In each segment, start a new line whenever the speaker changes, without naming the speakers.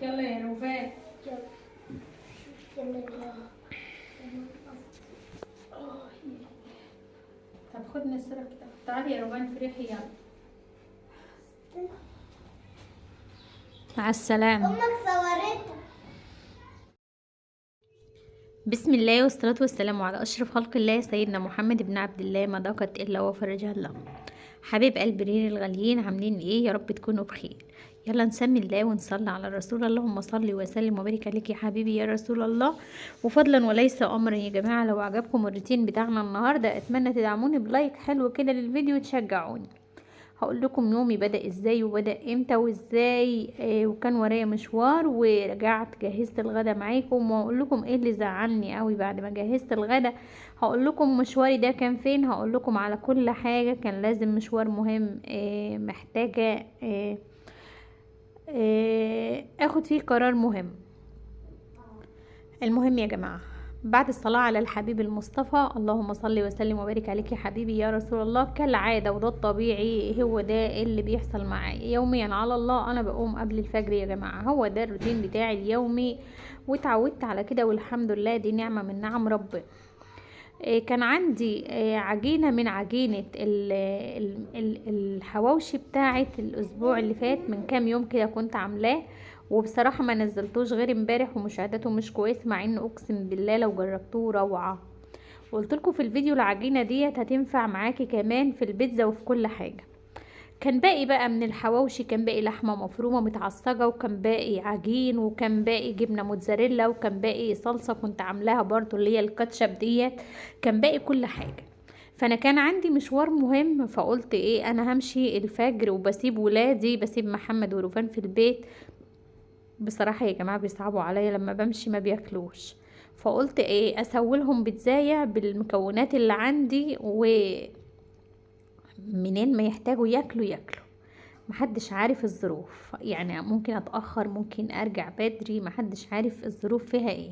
يلا يا رفاق. طب خد نسرة كده. تعالي يا روبان فريحي يلا. مع السلامة.
امك صورتها.
بسم الله والصلاة والسلام على أشرف خلق الله سيدنا محمد بن عبد الله، ما ضاقت إلا وفرجها الله. حبيب قلب رير الغاليين، عاملين ايه؟ يا رب تكونوا بخير. يلا نسمي الله ونصلي على الرسول. اللهم صل وسلم وبارك عليك يا حبيبي يا رسول الله. وفضلا وليس امرا يا جماعه، لو عجبكم الروتين بتاعنا النهارده اتمنى تدعموني بلايك حلو كده للفيديو وتشجعوني. هقول لكم يومي بدأ ازاي وبدأ امتى وازاي، وكان ورايا مشوار ورجعت جهزت الغدا معاكم، وهقول لكم ايه اللي زعلني قوي بعد ما جهزت الغدا. هقول لكم مشواري ده كان فين، هقول لكم على كل حاجة. كان لازم مشوار مهم، محتاجة اخد فيه قرار مهم. المهم يا جماعة، بعد الصلاة على الحبيب المصطفى، اللهم صل وسلم وبارك عليك يا حبيبي يا رسول الله، كالعادة وده الطبيعي، هو ده اللي بيحصل معايا يوميا على الله. انا بقوم قبل الفجر يا جماعة، هو ده الروتين بتاعي اليومي واتعودت على كده، والحمد لله دي نعمة من نعم ربنا. كان عندي عجينة من عجينة الحواوشي بتاعة الأسبوع اللي فات، من كام يوم كده كنت عاملاه، وبصراحة ما نزلتوش غير امبارح ومشاهداته مش كويس، مع انه اقسم بالله لو جربتوه روعة. قلت لكم في الفيديو العجينة ديت هتنفع معاكي كمان في البيتزا وفي كل حاجة. كان باقي بقى من الحواوشي، كان باقي لحمة مفرومة متعصجة، وكان باقي عجين، وكان باقي جبنة موتزاريلا، وكان باقي صلصة كنت عاملاها برضو اللي هي الكاتشب ديت، كان باقي كل حاجة. فانا كان عندي مشوار مهم، فقلت ايه، انا همشي الفجر وبسيب ولادي، بسيب محمد وروفان في البيت. بصراحة يا جماعة بيصعبوا عليا لما بمشي ما بياكلوش، فقلت ايه، اسوي بالزاية بالمكونات اللي عندي، ومنين ما يحتاجوا ياكلوا. محدش عارف الظروف، يعني ممكن اتأخر، ممكن ارجع بدري، محدش عارف الظروف فيها ايه.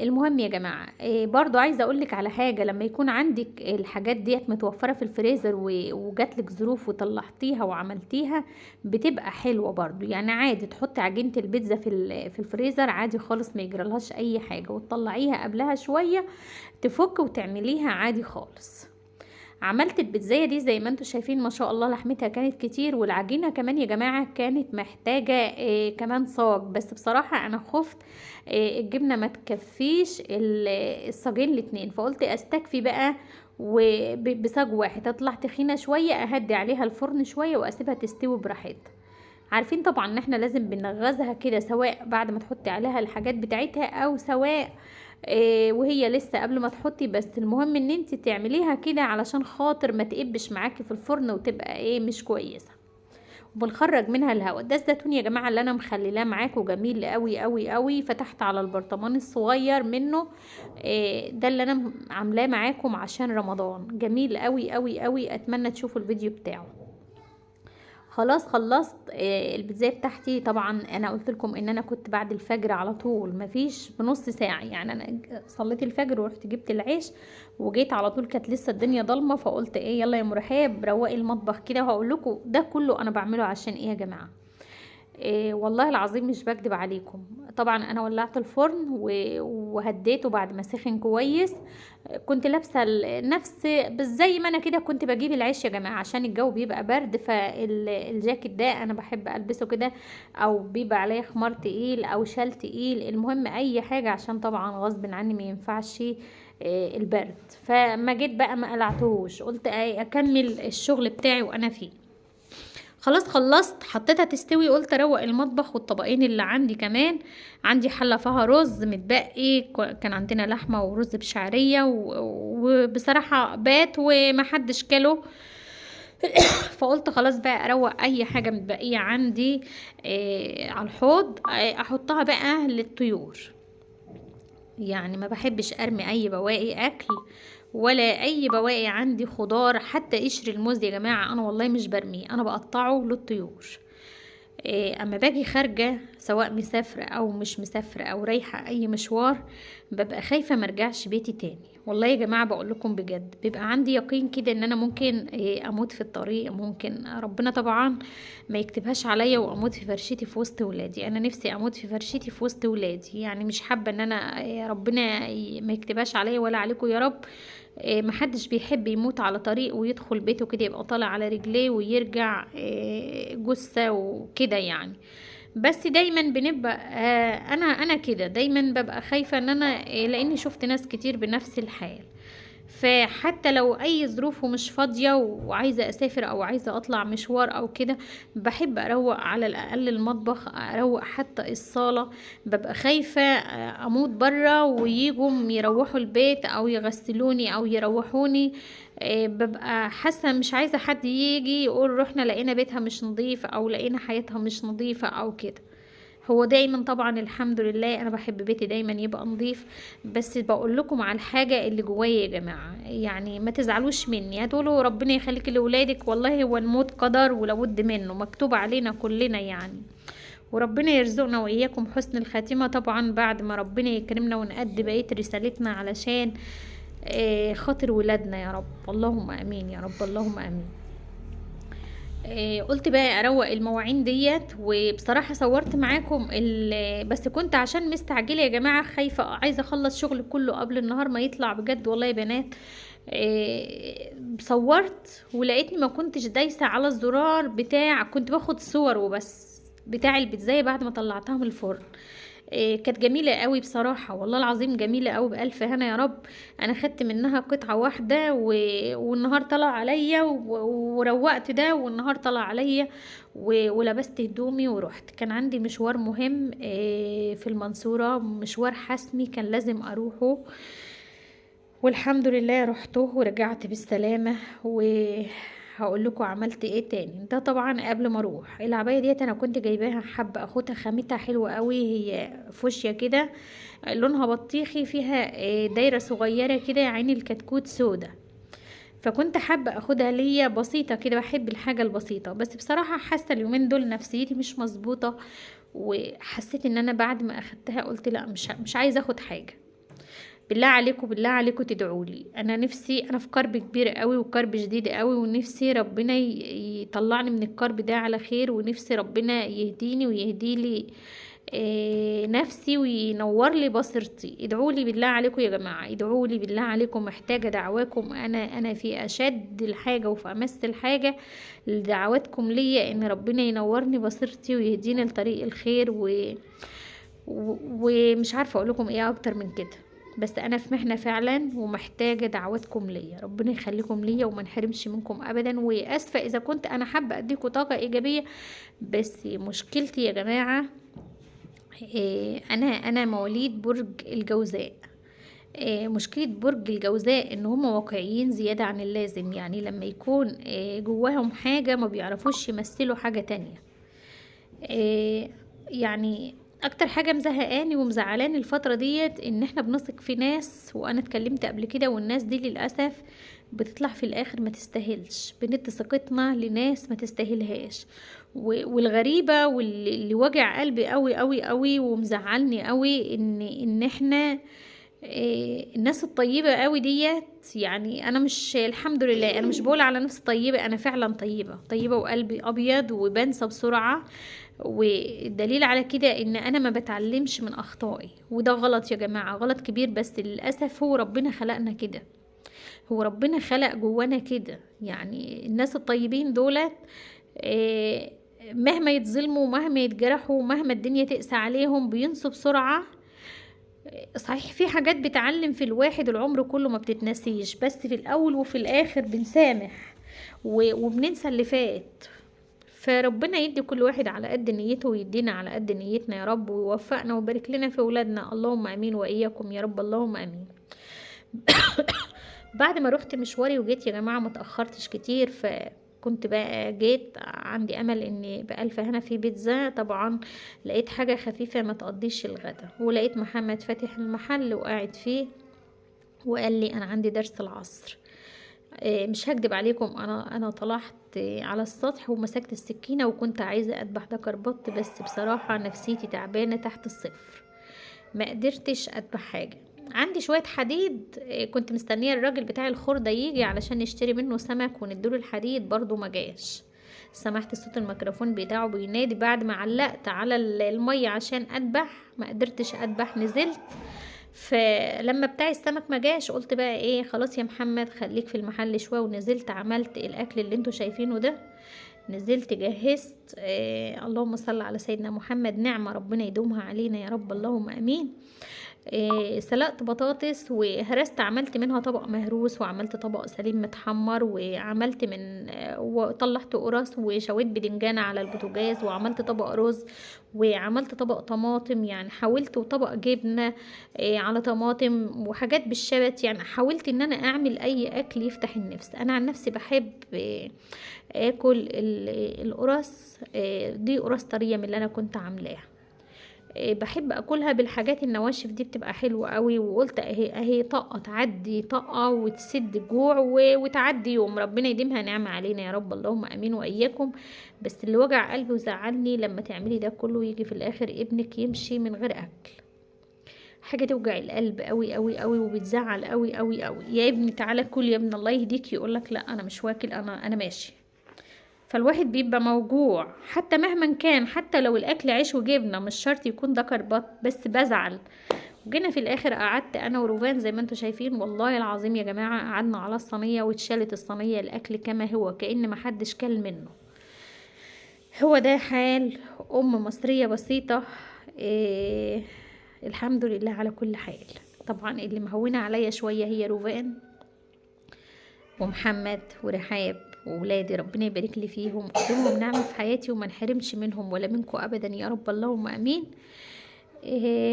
المهم يا جماعة، برضو عايزة اقولك على حاجة. لما يكون عندك الحاجات ديت متوفرة في الفريزر وجاتلك ظروف وطلعتيها وعملتيها، بتبقى حلوة برضو. يعني عادي تحطي عجينة البيتزا في الفريزر عادي خالص، ما يجرالهاش اي حاجة، وتطلعيها قبلها شوية تفك وتعمليها عادي خالص. عملت البيتزايه دي زي ما انتم شايفين، ما شاء الله لحمتها كانت كتير، والعجينه كمان يا جماعه كانت محتاجه كمان صاج، بس بصراحه انا خفت الجبنه ما تكفيش الصاجين الاتنين، فقلت استكفي بقى وبصاج واحد، تطلع تخينه شويه، اهدي عليها الفرن شويه واسيبها تستوي براحتها. عارفين طبعا ان احنا لازم بنغزها كده، سواء بعد ما تحطي عليها الحاجات بتاعتها او سواء وهي لسه قبل ما تحطي، بس المهم ان انت تعمليها كده علشان خاطر ما تقبش معاكي في الفرن وتبقى مش كويسه. وبنخرج منها الهواء. ده الزيتون يا جماعه اللي انا مخللاه معاكم، جميل قوي قوي قوي، فتحت على البرطمان الصغير منه. ده اللي انا عاملاه معاكم عشان رمضان، جميل قوي قوي قوي، اتمنى تشوفوا الفيديو بتاعه. خلاص خلصت البيتزا بتاعتي. طبعا انا قلت لكم ان انا كنت بعد الفجر على طول، مفيش بنص ساعه، يعني انا صليت الفجر ورحت جبت العيش وجيت على طول، كانت لسه الدنيا ضلمه، فقلت ايه، يلا يا مرحاب روقي المطبخ كده. وهقول لكم ده كله انا بعمله عشان ايه يا جماعه. والله العظيم مش بكدب عليكم. طبعا انا ولعت الفرن وهديته بعد ما سخن كويس. كنت لابسه نفس زي ما انا كده كنت بجيب العيش يا جماعه، عشان الجو بيبقى برد، فالجاكيت ده انا بحب البسه كده، او بيبقى عليه خمار تقيل او شال تقيل، المهم اي حاجه، عشان طبعا غصب عني ما ينفعش البرد. فما جيت بقى ما قلعتهوش، قلت اكمل الشغل بتاعي وانا فيه. خلاص خلصت، حطيتها تستوي، قلت اروق المطبخ والطبقين اللي عندي كمان. عندي حله فيها رز متبقي، كان عندنا لحمه ورز بشعريه وبصراحه بات ومحدش كله. فقلت خلاص بقى اروق اي حاجه متبقيه عندي على الحوض، احطها بقى للطيور. يعني ما بحبش ارمي اي بواقي اكل ولا اي بواقي عندي خضار، حتى قشر الموز يا جماعه انا والله مش برميه، انا بقطعه للطيور. اما باجي خارجه سواء مسافره او مش مسافره او رايحه اي مشوار، ببقى خايفه مرجعش بيتي تاني. والله يا جماعة بقول لكم بجد بيبقى عندي يقين كده ان انا ممكن اموت في الطريق، ممكن ربنا طبعا ما يكتبهاش عليا واموت في فرشتي في وسط ولادي. انا نفسي اموت في فرشتي في وسط ولادي، يعني مش حابة ان انا ربنا ما يكتبهاش عليا ولا عليكم يا رب. محدش بيحب يموت على طريق ويدخل بيته كده يبقى طالع على رجليه ويرجع جثة وكده يعني. بس دايما بنبقى انا كده دايما ببقى خايفة ان انا لاني شفت ناس كتير بنفس الحال. فحتى لو اي ظروف ومش فاضية وعايزة اسافر او عايزة اطلع مشوار او كده، بحب اروق على الاقل المطبخ، اروق حتى الصالة. ببقى خايفة اموت برا ويجوا يروحوا البيت او يغسلوني او يروحوني. ببقى حاسة مش عايزة حد يجي يقول رحنا لقينا بيتها مش نظيف او لقينا حياتها مش نظيفة او كده. هو دايما طبعا الحمد لله انا بحب بيتي دايما يبقى نظيف. بس بقول لكم على الحاجه اللي جوايا يا جماعه، يعني ما تزعلوش مني، هتقولوا ربنا يخليك لاولادك، والله هو الموت قدر ولابد منه، مكتوب علينا كلنا يعني. وربنا يرزقنا واياكم حسن الخاتمه طبعا بعد ما ربنا يكرمنا ونأدي بقيه رسالتنا علشان خاطر ولادنا يا رب. اللهم امين يا رب، اللهم امين. قلت بقى اروق المواعين ديت، وبصراحة صورت معاكم بس كنت عشان مستعجلة يا جماعة، خايفة عايزة اخلص شغل كله قبل النهار ما يطلع بجد والله يا بنات. صورت ولقيتني ما كنتش دايسة على الزرار بتاع، كنت باخد صور وبس بتاع البيتزاية بعد ما طلعتها من الفرن. كانت جميلة قوي بصراحة، والله العظيم جميلة قوي بألف هنا يا رب. انا خدت منها قطعة واحدة والنهار طلع عليا وروقت ده، والنهار طلع عليا ولبست هدومي ورحت. كان عندي مشوار مهم في المنصورة، مشوار حسمي كان لازم اروحه، والحمد لله رحته ورجعت بالسلامة. هقول لكم عملت ايه تاني. ده طبعا قبل ما اروح العبايه ديت انا كنت جايباها حابه اخدها، خامتها حلوه قوي، هي فوشيا كده لونها بطيخي، فيها دايره صغيره كده عين الكتكوت سودا. فكنت حابه اخدها ليا بسيطه كده، بحب الحاجه البسيطه. بس بصراحه حاسه اليومين دول نفسيتي مش مظبوطه، وحسيت ان انا بعد ما اخدتها قلت لا مش عايزه اخد حاجه. بالله عليكم بالله عليكم تدعوا لي، انا نفسي، انا في كرب كبير قوي وكرب شديد قوي، ونفسي ربنا يطلعني من الكرب ده على خير، ونفسي ربنا يهديني ويهدي لي نفسي وينور لي بصيرتي. ادعوا لي بالله عليكم يا جماعه، ادعوا لي بالله عليكم، محتاجه دعواكم. انا في اشد الحاجه وفي امس الحاجه لدعواتكم ليا، ان ربنا ينورني بصيرتي ويهديني لطريق الخير ومش عارفه اقول لكم ايه اكتر من كده. بس انا في محنه فعلا ومحتاجه دعواتكم ليا، ربنا يخليكم ليا وما نحرمش منكم ابدا. واسفه اذا كنت انا حابه اديكم طاقه ايجابيه، بس مشكلتي يا جماعه انا مواليد برج الجوزاء. مشكلة برج الجوزاء ان هم واقعيين زيادة عن اللازم، يعني لما يكون جواهم حاجة ما بيعرفوش يمثلوا حاجة تانية. يعني اكتر حاجة مزهقاني ومزعلاني الفترة ديت ان احنا بنثق في ناس، وانا اتكلمت قبل كده، والناس دي للأسف بتطلع في الاخر ما تستاهلش، بندي ثقتنا لناس ما تستاهلهاش. والغريبة واللي وجع قلبي قوي قوي قوي ومزعلني قوي ان احنا الناس الطيبة قوي ديت، يعني انا مش، الحمد لله انا مش بقول على نفسي طيبة، انا فعلا طيبة طيبة وقلبي ابيض وبنسى بسرعة. والدليل على كده ان انا ما بتعلمش من اخطائي، وده غلط يا جماعة، غلط كبير. بس للأسف هو ربنا خلقنا كده، هو ربنا خلق جوانا كده. يعني الناس الطيبين دولت مهما يتظلموا ومهما يتجرحوا ومهما الدنيا تقسى عليهم بينسوا بسرعة. صحيح في حاجات بتعلم في الواحد العمر كله ما بتتنسيش، بس في الاول وفي الاخر بنسامح وبننسى اللي فات. فربنا يدي كل واحد على قد نيته ويدينا على قد نيتنا يا رب، ويوفقنا ويبارك لنا في اولادنا، اللهم امين واياكم يا رب، اللهم امين. بعد ما رحت مشواري وجيت يا جماعة متأخرتش كتير، فكنت بقى جيت عندي امل ان بألف هنا في بيتزا. طبعا لقيت حاجة خفيفة ما تقضيش الغدا، ولقيت محمد فاتح المحل وقاعد فيه وقال لي انا عندي درس العصر. مش هكدب عليكم، انا طلعت على السطح ومسكت السكينة وكنت عايزة اذبح دكر بط، بس بصراحة نفسيتي تعبانة تحت الصفر، ما قدرتش اذبح حاجة. عندي شويه حديد، كنت مستنيه الراجل بتاع الخردة يجي علشان نشتري منه سمك ونديله الحديد، برضو ما جاش. سمعت صوت الميكروفون بتاعه بينادي بعد ما علقت على المية عشان اذبح، ما قدرتش اذبح، نزلت. فلما بتاع السمك ما جاش قلت بقى ايه، خلاص يا محمد خليك في المحل شويه، ونزلت عملت الاكل اللي انتوا شايفينه ده. نزلت جهزت، اللهم صل على سيدنا محمد، نعمه ربنا يدومها علينا يا رب، اللهم امين. سلقت بطاطس وهرست، عملت منها طبق مهروس، وعملت طبق سليم متحمر، وعملت من وطلعت قرص، وشويت بدنجان على البوتاجاز، وعملت طبق رز، وعملت طبق طماطم يعني، حاولت، وطبق جبنة على طماطم وحاجات بالشبت يعني. حاولت ان انا اعمل اي اكل يفتح النفس. انا عن نفسي بحب اكل القرص، دي قرص طرية من اللي انا كنت عاملاها. بحب اكلها بالحاجات النواشف دي، بتبقى حلوه قوي. وقلت اهي طاقه تعدي طاقه وتسد الجوع وتعدي يوم، ربنا يديمها نعمه علينا يا رب، اللهم امين واياكم. بس اللي وجع قلبي وزعلني لما تعملي ده كله يجي في الاخر ابنك يمشي من غير اكل. حاجه توجع القلب قوي قوي قوي، وبتزعل قوي قوي قوي. يا ابني تعالى كل، يا ابن الله يهديك، يقولك لا انا مش واكل، انا ماشي. فالواحد بيبقى موجوع حتى مهما كان، حتى لو الاكل عيش وجبنه، مش شرط يكون ده كربات، بس بزعل. وجينا في الاخر قعدت انا وروفان زي ما انتم شايفين، والله العظيم يا جماعه قعدنا على الصينيه، واتشالت الصينيه الاكل كما هو، كأن محدش كل منه. هو ده حال ام مصريه بسيطه. إيه، الحمد لله على كل حال. طبعا اللي مهونه عليا شويه هي روفان ومحمد ورحاب وولادي، ربنا يبارك لي فيهم ويديمهم نعمة في حياتي، وما نحرمش منهم ولا منكم ابدا يا رب، اللهم امين.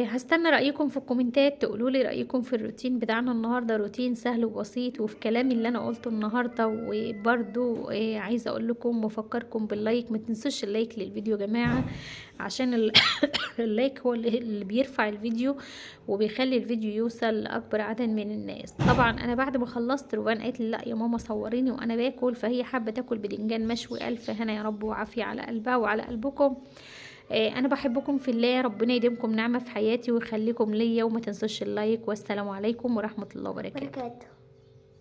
هستنى رأيكم في الكومنتات، تقولوا لي رأيكم في الروتين بتاعنا النهاردة. روتين سهل وبسيط، وفي كلامي اللي انا قلته النهاردة. وبرضو عايزة اقول لكم وافكركم باللايك، ما تنسوش اللايك للفيديو يا جماعة، عشان اللايك هو اللي بيرفع الفيديو وبيخلي الفيديو يوصل لأكبر عدد من الناس. طبعا انا بعد ما خلصت روان قالت لي لا يا ماما صوريني وانا باكل، فهي حابة تاكل بدنجان مشوي. الف هنا يا رب وعافية على قلبها وعلى قلبكم. انا بحبكم في الله، ربنا يديمكم نعمة في حياتي ويخليكم ليا، وما تنسوش اللايك. والسلام عليكم ورحمة الله وبركاته.